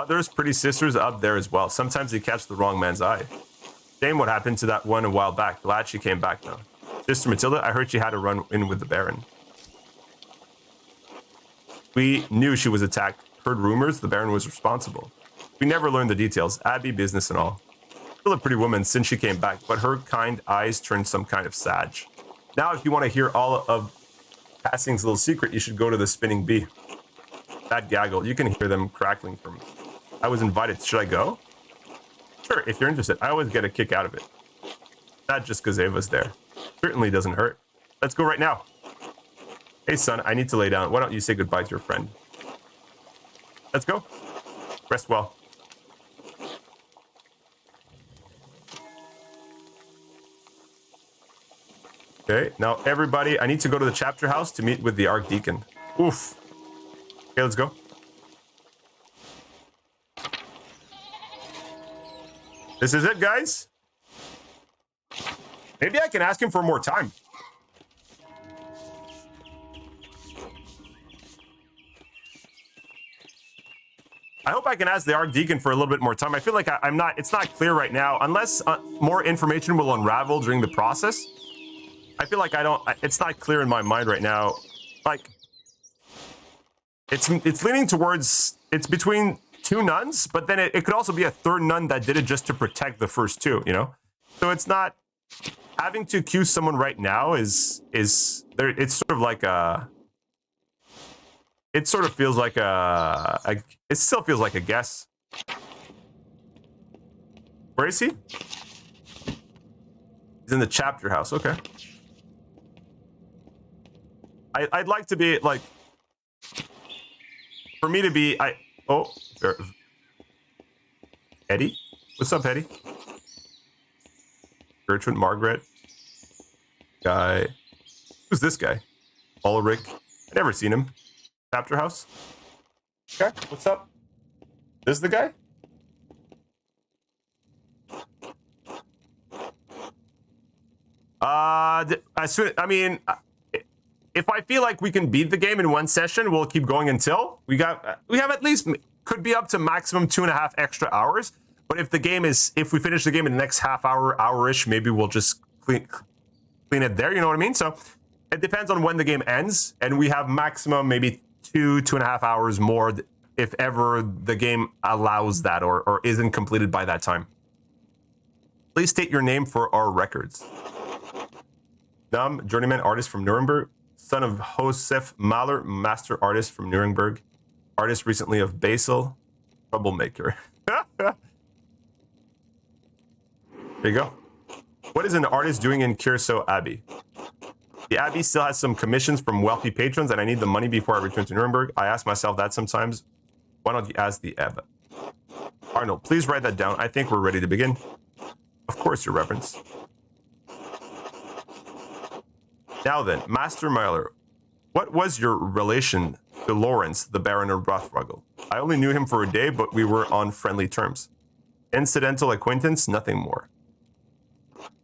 There's pretty sisters up there as well. Sometimes they catch the wrong man's eye. Shame what happened to that one a while back. Glad she came back though. Sister Matilda, I heard she had to run in with the Baron. We knew she was attacked. Heard rumors the Baron was responsible. We never learned the details. Abbey business and all. Still a pretty woman since she came back, but her kind eyes turned some kind of sage. Now, if you want to hear all of Tassing's little secret, you should go to the Spinning Bee. That gaggle, you can hear them crackling from me. I was invited. Should I go? Sure, if you're interested. I always get a kick out of it. Not just because Ava's there. Certainly doesn't hurt. Let's go right now. Hey, son, I need to lay down. Why don't you say goodbye to your friend? Let's go. Rest well. Okay, now everybody, I need to go to the chapter house to meet with the Archdeacon. Oof. Okay, let's go. This is it, guys. Maybe I can ask him for more time. I hope I can ask the Archdeacon for a little bit more time. I feel like it's not clear right now. Unless more information will unravel during the process. I feel like it's not clear in my mind right now. Like, it's leaning towards, it's between 2 nuns, but then it could also be a 3rd nun that did it just to protect the first 2, you know? So it's not, having to accuse someone right now it's sort of like it sort of feels like it still feels like a guess. Where is he? He's in the chapter house. Okay. I'd like to be like, for me to be, Eddie? What's up, Eddie? Gertrude, Margaret. Guy. Who's this guy? Ulrich. I've never seen him. Chapter house. Okay, what's up? This is the guy? If I feel like we can beat the game in 1 session, we'll keep going until we have at least, could be up to maximum 2.5 extra hours. But if we finish the game in the next half hour, hour-ish, maybe we'll just clean it there. You know what I mean? So it depends on when the game ends, and we have maximum maybe 2.5 hours more if ever the game allows that or isn't completed by that time. Please state your name for our records. Journeyman artist from Nuremberg, son of Josef Maler, master artist from Nuremberg, artist recently of Basel, troublemaker. There you go. What is an artist doing in Kiersau Abbey? The Abbey still has some commissions from wealthy patrons, and I need the money before I return to Nuremberg. I ask myself that sometimes. Why don't you ask the Abbot? Arnold, please write that down. I think we're ready to begin. Of course, Your Reverence. Now then, Master Maler, what was your relation to Lawrence, the Baron of Rothruggel? I only knew him for a day, but we were on friendly terms. Incidental acquaintance, nothing more.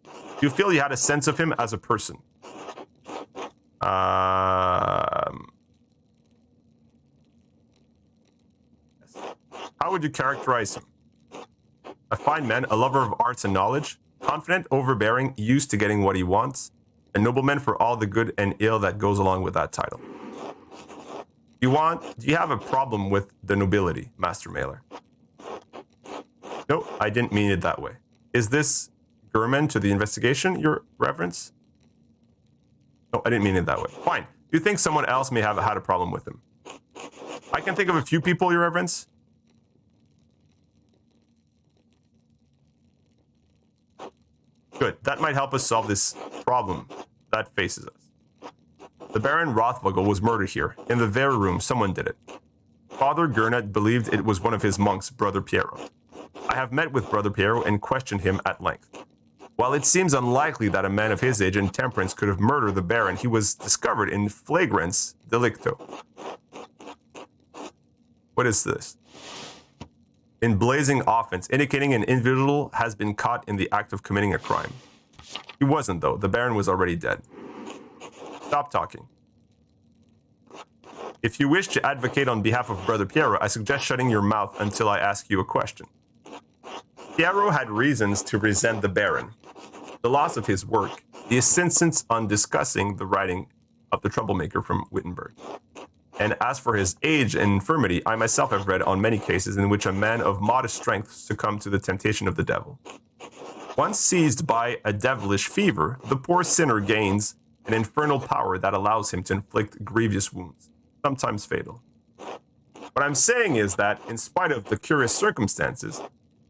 Do you feel you had a sense of him as a person? How would you characterize him? A fine man, a lover of arts and knowledge, confident, overbearing, used to getting what he wants, a nobleman for all the good and ill that goes along with that title. Do you have a problem with the nobility, Master Maler? No, I didn't mean it that way. Is this German to the investigation, Your Reverence? No, I didn't mean it that way. Fine. Do you think someone else may have had a problem with him? I can think of a few people, Your Reverence. Good. That might help us solve this problem that faces us. The Baron Rothvogel was murdered here. In the very room, someone did it. Father Gurnet believed it was one of his monks, Brother Piero. I have met with Brother Piero and questioned him at length. While it seems unlikely that a man of his age and temperance could have murdered the Baron, he was discovered in flagrans delicto. What is this? In blazing offense, indicating an individual has been caught in the act of committing a crime. He wasn't, though. The Baron was already dead. Stop talking. If you wish to advocate on behalf of Brother Piero, I suggest shutting your mouth until I ask you a question. Piero had reasons to resent the Baron, the loss of his work, the insistence on discussing the writing of the troublemaker from Wittenberg. And as for his age and infirmity, I myself have read on many cases in which a man of modest strength succumbed to the temptation of the devil. Once seized by a devilish fever, the poor sinner gains an infernal power that allows him to inflict grievous wounds, sometimes fatal. What I'm saying is that, in spite of the curious circumstances,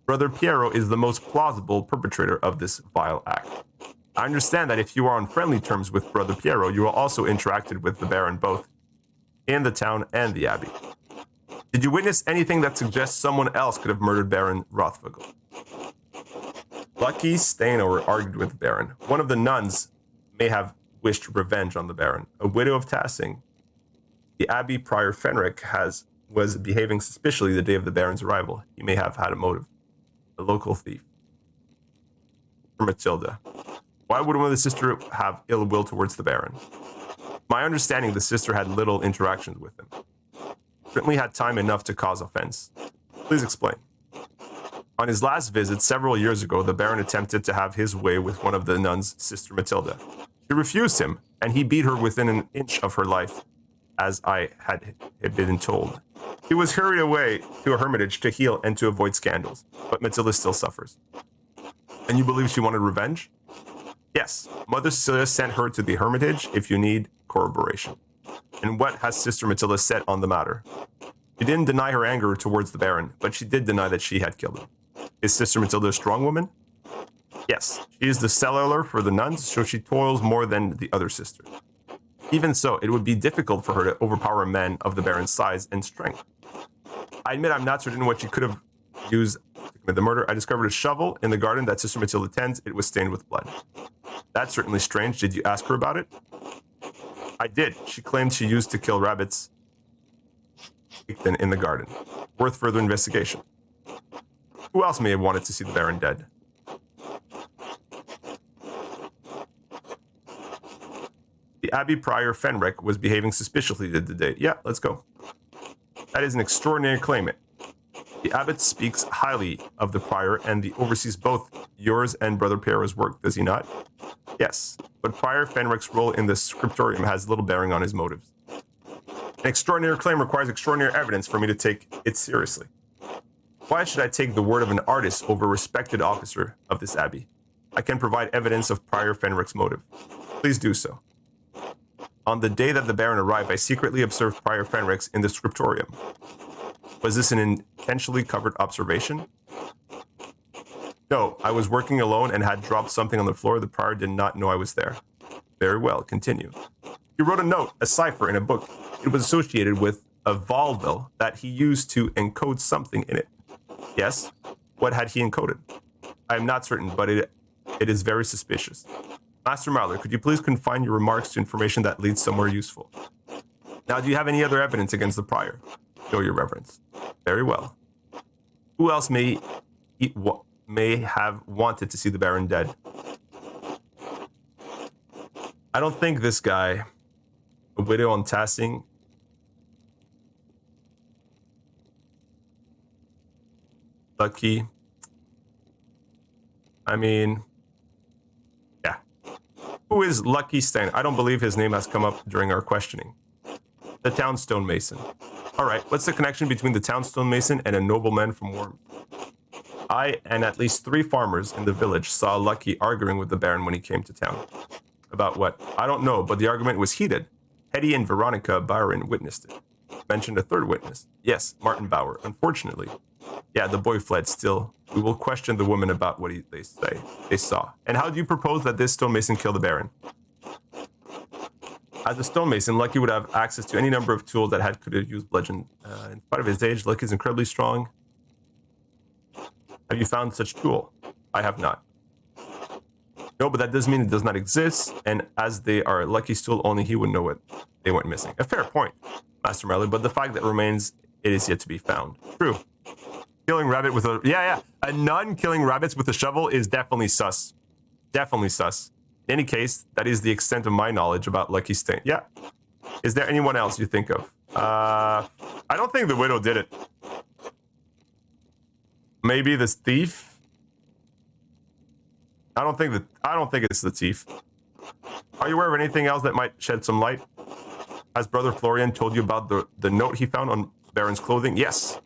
Brother Piero is the most plausible perpetrator of this vile act. I understand that if you are on friendly terms with Brother Piero, you will also interacted with the Baron both in the town and the abbey. Did you witness anything that suggests someone else could have murdered Baron Rothvogel? Lucky Steinower argued with the Baron. One of the nuns may have wished revenge on the Baron. A widow of Tassing, the Abbey Prior Fenric was behaving suspiciously the day of the Baron's arrival. He may have had a motive. A local thief. For Matilda. Why would one of the sisters have ill will towards the Baron? My understanding, the sister had little interactions with him. Certainly had time enough to cause offense. Please explain. On his last visit several years ago, the Baron attempted to have his way with one of the nuns, Sister Matilda. She refused him, and he beat her within an inch of her life, as I had been told. He was hurried away to a hermitage to heal and to avoid scandals, but Matilda still suffers. And you believe she wanted revenge? Yes, Mother Cecilia sent her to the hermitage if you need corroboration. And what has Sister Matilda said on the matter? She didn't deny her anger towards the Baron, but she did deny that she had killed him. Is Sister Matilda a strong woman? Yes, she is the cellarer for the nuns, so she toils more than the other sisters. Even so, it would be difficult for her to overpower a man of the Baron's size and strength. I admit I'm not certain what she could have used to commit the murder. I discovered a shovel in the garden that Sister Matilda tends. It was stained with blood. That's certainly strange. Did you ask her about it? I did. She claimed she used to kill rabbits in the garden. Worth further investigation. Who else may have wanted to see the Baron dead? The Abbey Prior Fenric was behaving suspiciously the day. Yeah, let's go. That is an extraordinary claim. The abbot speaks highly of the prior and oversees both yours and Brother Piero's work, does he not? Yes, but Prior Fenric's role in the scriptorium has little bearing on his motives. An extraordinary claim requires extraordinary evidence for me to take it seriously. Why should I take the word of an artist over a respected officer of this abbey? I can provide evidence of Prior Fenric's motive. Please do so. On the day that the Baron arrived, I secretly observed Prior Fenric's in the scriptorium. Was this an intentionally covered observation? No, I was working alone and had dropped something on the floor. The prior did not know I was there. Very well, continue. He wrote a note, a cipher in a book. It was associated with a Vaudeville that he used to encode something in it. Yes? What had he encoded? I am not certain, but it is very suspicious. Master Maler, could you please confine your remarks to information that leads somewhere useful? Now, do you have any other evidence against the prior? No, Your Reverence. Very well. Who else may have wanted to see the Baron dead? I don't think this guy, a widow on Tassing, Lucky. I mean, yeah. Who is Lucky Stein? I don't believe his name has come up during our questioning. The town stonemason. All right, what's the connection between the town stonemason and a nobleman from Worms? I and at least 3 farmers in the village saw Lucky arguing with the Baron when he came to town. About what? I don't know, but the argument was heated. Hetty and Veronica Byron witnessed it. Mentioned a 3rd witness. Yes, Martin Bauer. Unfortunately. Yeah, the boy fled still. We will question the woman about what they saw. And how do you propose that this stonemason kill the Baron? As a stonemason, Lucky would have access to any number of tools that could have used bludgeon. In spite of his age, Lucky is incredibly strong. Have you found such tool? I have not. No, but that doesn't mean it does not exist, and as they are Lucky's tool, only he would know it. They went missing. A fair point, Master Maler, but the fact that remains, it is yet to be found. True. Killing rabbit with a... Yeah. A nun killing rabbits with a shovel is definitely sus. Definitely sus. In any case, that is the extent of my knowledge about Lucky's stain. Yeah. Is there anyone else you think of? I don't think the widow did it. Maybe this thief? I don't think it's the thief. Are you aware of anything else that might shed some light? Has Brother Florian told you about the note he found on Baron's clothing? Yes.